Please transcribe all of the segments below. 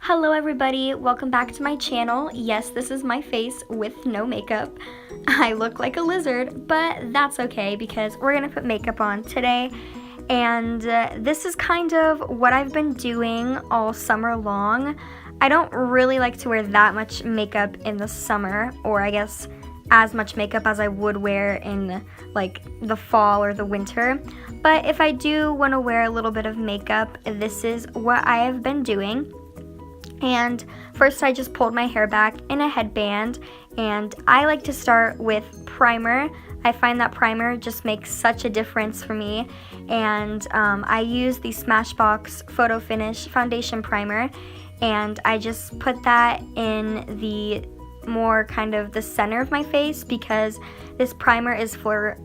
Hello everybody, welcome back to my channel. Yes, this is my face with no makeup. I look like a lizard, but that's okay because we're gonna put makeup on today. And this is kind of what I've been doing all summer long. I don't really like to wear that much makeup in the summer, or I guess as much makeup as I would wear in like the fall or the winter. But if I do want to wear a little bit of makeup, this is what I have been doing. And first I just pulled my hair back in a headband, and I like to start with primer. I find that primer just makes such a difference for me, and I use the Smashbox Photo Finish Foundation Primer, and I just put that in the more kind of the center of my face because this primer is for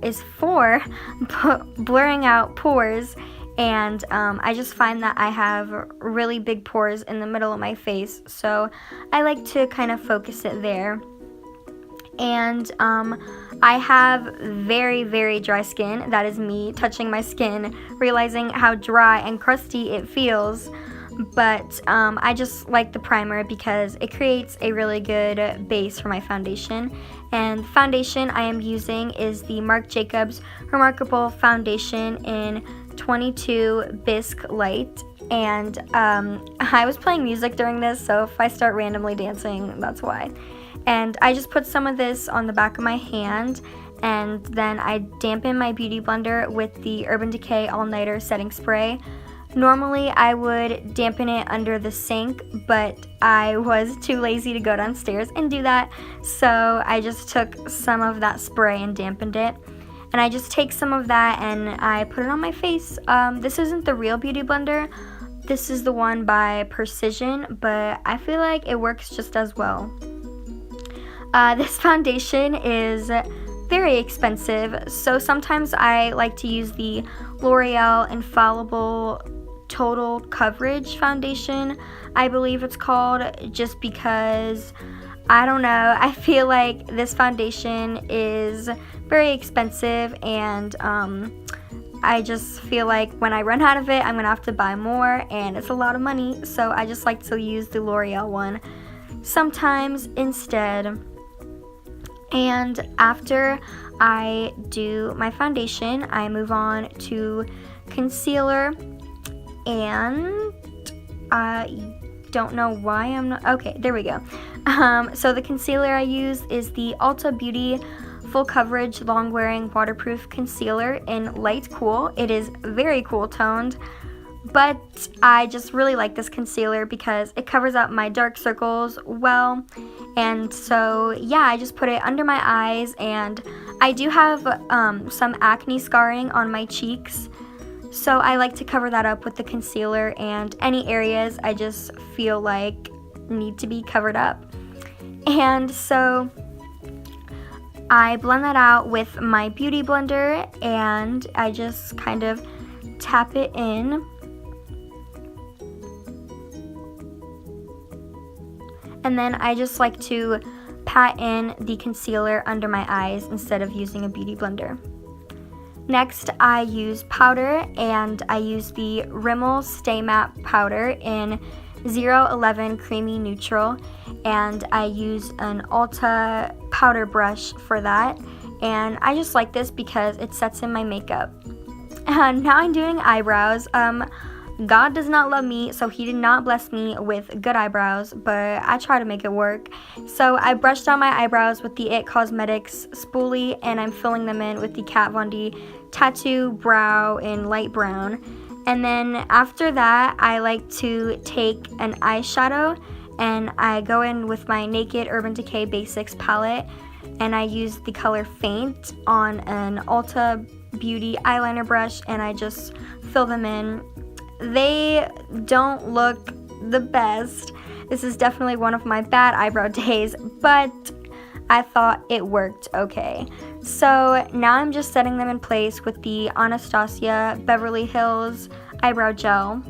blurring out pores. And I just find that I have really big pores in the middle of my face, so I like to kind of focus it there. And I have very, very dry skin. That is me touching my skin, realizing how dry and crusty it feels. But I just like the primer because it creates a really good base for my foundation. And the foundation I am using is the Marc Jacobs Remarkable Foundation in 22 Bisque Light. And I was playing music during this, so if I start randomly dancing, that's why. And I just put some of this on the back of my hand, and then I dampen my beauty blender with the Urban Decay All Nighter Setting Spray. Normally I would dampen it under the sink, but I was too lazy to go downstairs and do that, so I just took some of that spray and dampened it. And I just take some of that and I put it on my face. This isn't the real Beauty Blender. This is the one by Precision, but I feel like it works just as well. This foundation is very expensive, so sometimes I like to use the L'Oreal Infallible Total Coverage Foundation, I believe it's called, just because, I don't know, I feel like this foundation is very expensive, and I just feel like when I run out of it, I'm gonna have to buy more, and it's a lot of money, so I just like to use the L'Oreal one sometimes instead. And after I do my foundation, I move on to concealer, and I don't know why I'm not, okay, there we go. So the concealer I use is the Ulta Beauty Full Coverage Long Wearing Waterproof Concealer in Light Cool. It is very cool toned, but I just really like this concealer because it covers up my dark circles well. And so yeah, I just put it under my eyes, and I do have some acne scarring on my cheeks, so I like to cover that up with the concealer, and any areas I just feel like need to be covered up. And so I blend that out with my beauty blender, and I just kind of tap it in. And then I just like to pat in the concealer under my eyes instead of using a beauty blender. Next, I use powder, and I use the Rimmel Stay Matte powder in 011 Creamy Neutral, and I use an Ulta powder brush for that, and I just like this because it sets in my makeup. Now I'm doing eyebrows. God does not love me, so he did not bless me with good eyebrows, but I try to make it work. So I brushed on my eyebrows with the IT Cosmetics spoolie, and I'm filling them in with the Kat Von D Tattoo Brow in light brown. And then after that, I like to take an eyeshadow, and I go in with my Naked Urban Decay Basics palette, and I use the color Faint on an Ulta Beauty eyeliner brush, and I just fill them in. They don't look the best. This is definitely one of my bad eyebrow days, but I thought it worked okay. So now I'm just setting them in place with the Anastasia Beverly Hills eyebrow gel.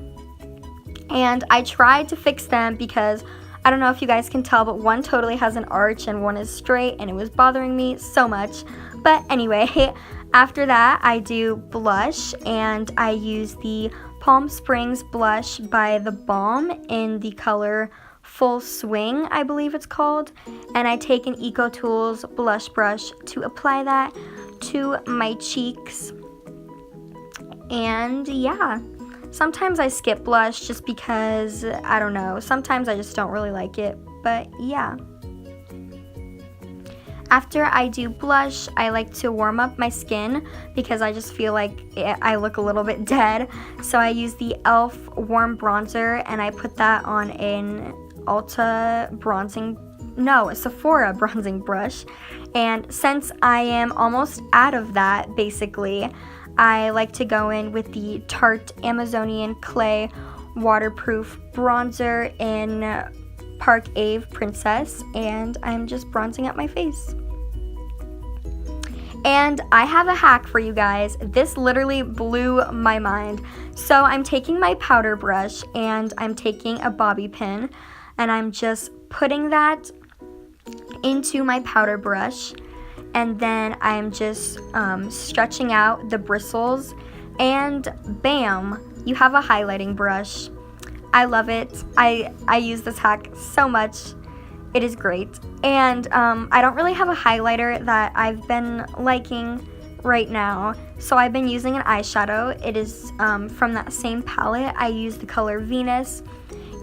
And I tried to fix them because I don't know if you guys can tell, but one totally has an arch and one is straight, and it was bothering me so much. But anyway, after that I do blush, and I use the Palm Springs blush by The Balm in the color Full Swing, I believe it's called. And I take an EcoTools blush brush to apply that to my cheeks. And yeah, sometimes I skip blush just because, I don't know, sometimes I just don't really like it, but yeah. After I do blush, I like to warm up my skin because I just feel like I look a little bit dead. So I use the e.l.f. warm bronzer and I put that on an Sephora bronzing brush. And since I am almost out of that, basically, I like to go in with the Tarte Amazonian Clay waterproof bronzer in Park Ave Princess, and I'm just bronzing up my face. And I have a hack for you guys. This literally blew my mind. So I'm taking my powder brush and I'm taking a bobby pin and I'm just putting that into my powder brush, and then I'm just stretching out the bristles, and bam, you have a highlighting brush. I love it. I use this hack so much. It is great. And I don't really have a highlighter that I've been liking right now, so I've been using an eyeshadow. It is from that same palette. I use the color Venus,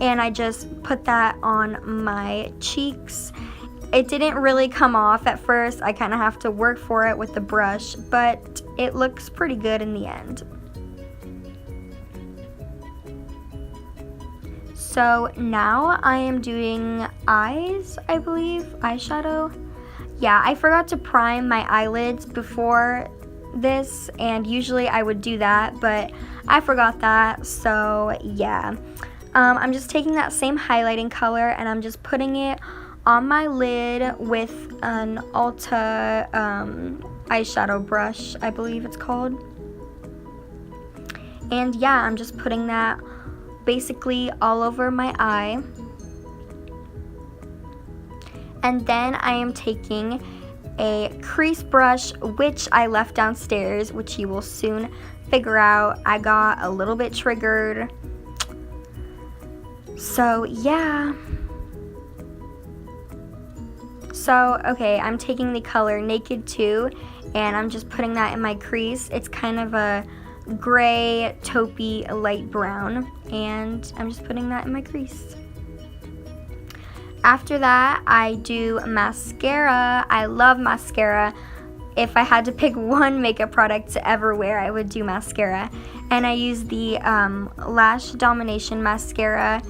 and I just put that on my cheeks. It didn't really come off at first. I kind of have to work for it with the brush, but it looks pretty good in the end. So now I am doing eyes, I believe, eyeshadow. Yeah, I forgot to prime my eyelids before this, and usually I would do that, but I forgot that, so yeah. I'm just taking that same highlighting color and I'm just putting it on my lid with an Ulta eyeshadow brush, I believe it's called. And yeah, I'm just putting that basically all over my eye. And then I am taking a crease brush, which I left downstairs, which you will soon figure out. I got a little bit triggered. So yeah. So, okay, I'm taking the color Naked 2 and I'm just putting that in my crease. It's kind of a gray, taupey, light brown, and I'm just putting that in my crease. After that, I do mascara. I love mascara. If I had to pick one makeup product to ever wear, I would do mascara. And I use the Lash Domination Mascara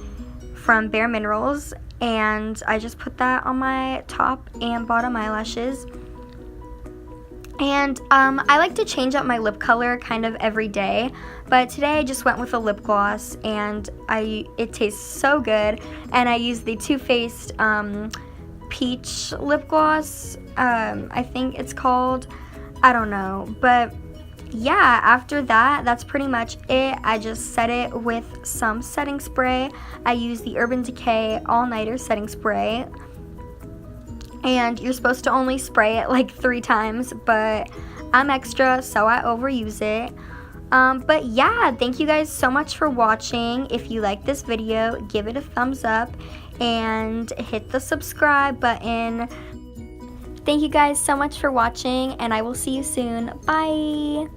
from Bare Minerals, and I just put that on my top and bottom eyelashes. And I like to change up my lip color kind of every day, but today I just went with a lip gloss, and it tastes so good. And I use the Too Faced Peach lip gloss, I think it's called. I don't know, but yeah, after that, that's pretty much it. I just set it with some setting spray. I use the Urban Decay All Nighter setting spray. And you're supposed to only spray it like 3 times, but I'm extra, so I overuse it. But yeah, thank you guys so much for watching. If you like this video, give it a thumbs up and hit the subscribe button. Thank you guys so much for watching, and I will see you soon. Bye!